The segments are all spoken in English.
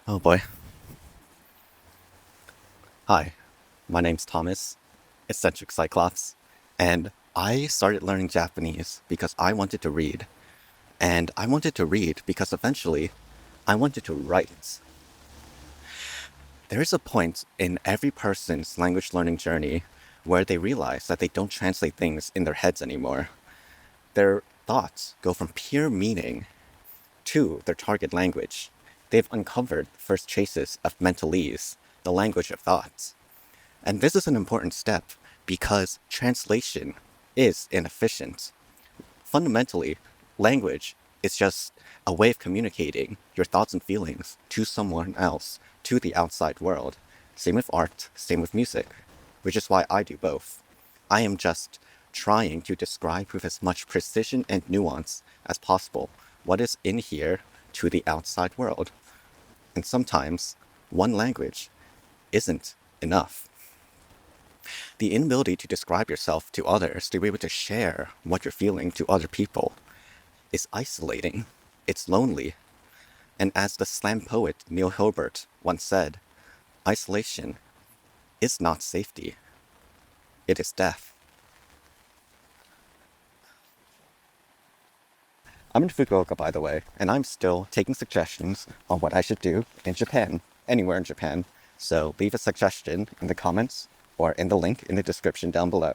Oh boy. Hi, my name's Thomas, eccentric Cyclops, and I started learning Japanese because I wanted to read. And I wanted to read because eventually I wanted to write. There is a point in every person's language learning journey where they realize that they don't translate things in their heads anymore. Their thoughts go from pure meaning to their target language. They've uncovered the first traces of mentalese, the language of thoughts. And this is an important step because translation is inefficient. Fundamentally, language is just a way of communicating your thoughts and feelings to someone else, to the outside world. Same with art, same with music, which is why I do both. I am just trying to describe with as much precision and nuance as possible what is in here to the outside world. And sometimes one language isn't enough. The inability to describe yourself to others, to be able to share what you're feeling to other people, is isolating. It's lonely. And as the slam poet Neil Hilbert once said, isolation is not safety. It is death. I'm in Fukuoka, by the way, and I'm still taking suggestions on what I should do in Japan, anywhere in Japan. So leave a suggestion in the comments or in the link in the description down below.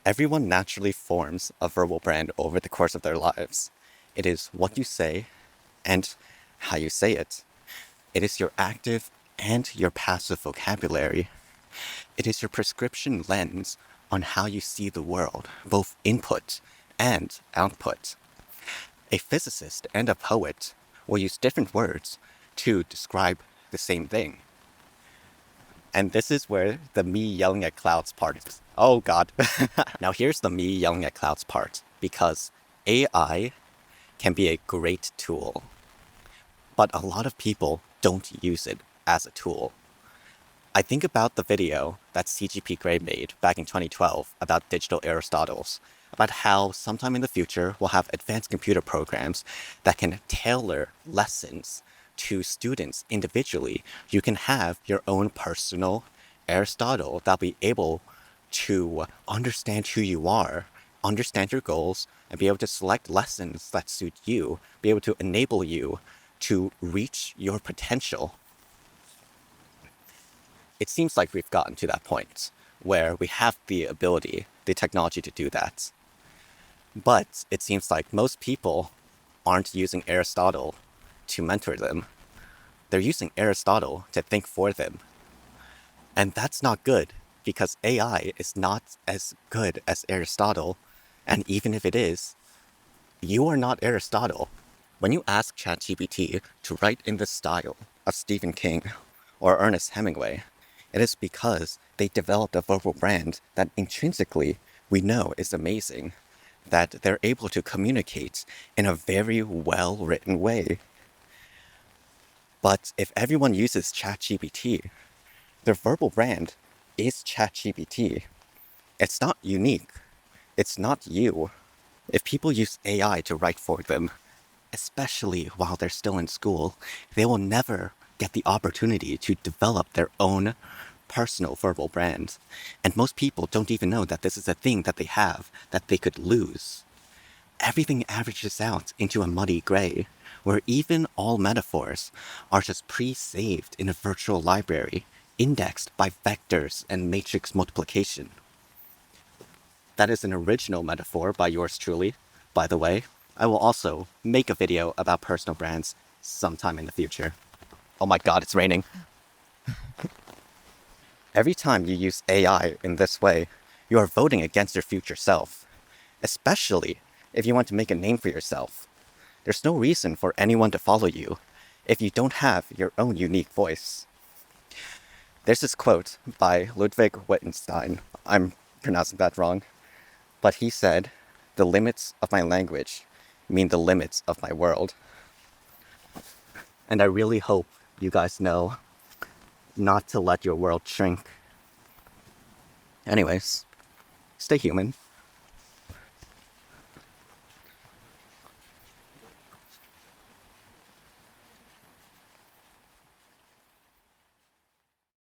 Everyone naturally forms a verbal brand over the course of their lives. It is what you say and how you say it. It is your active and your passive vocabulary. It is your prescription lens on how you see the world, both input and output. A physicist and a poet will use different words to describe the same thing. And this is where the me yelling at clouds part is. Oh god. Now here's the me yelling at clouds part, because AI can be a great tool, but a lot of people don't use it as a tool. I think about the video that CGP Grey made back in 2012 about digital Aristotles, about how sometime in the future we'll have advanced computer programs that can tailor lessons to students individually. You can have your own personal Aristotle that'll be able to understand who you are, understand your goals, and be able to select lessons that suit you, be able to enable you to reach your potential. It seems like we've gotten to that point where we have the ability, the technology to do that. But it seems like most people aren't using Aristotle to mentor them. They're using Aristotle to think for them. And that's not good, because AI is not as good as Aristotle. And even if it is, you are not Aristotle. When you ask ChatGPT to write in the style of Stephen King or Ernest Hemingway, it is because they developed a verbal brand that intrinsically we know is amazing, that they're able to communicate in a very well-written way. But if everyone uses ChatGPT, their verbal brand is ChatGPT. It's not unique. It's not you. If people use AI to write for them, especially while they're still in school, they will never get the opportunity to develop their own personal verbal brand. And most people don't even know that this is a thing that they have, that they could lose. Everything averages out into a muddy gray, where even all metaphors are just pre-saved in a virtual library, indexed by vectors and matrix multiplication. That is an original metaphor by yours truly, by the way. I will also make a video about personal brands sometime in the future. Oh my god, it's raining. Every time you use AI in this way, you are voting against your future self, especially if you want to make a name for yourself. There's no reason for anyone to follow you if you don't have your own unique voice. There's this quote by Ludwig Wittgenstein. I'm pronouncing that wrong. But he said, "The limits of my language mean the limits of my world." And I really hope you guys know not to let your world shrink. Anyways, stay human.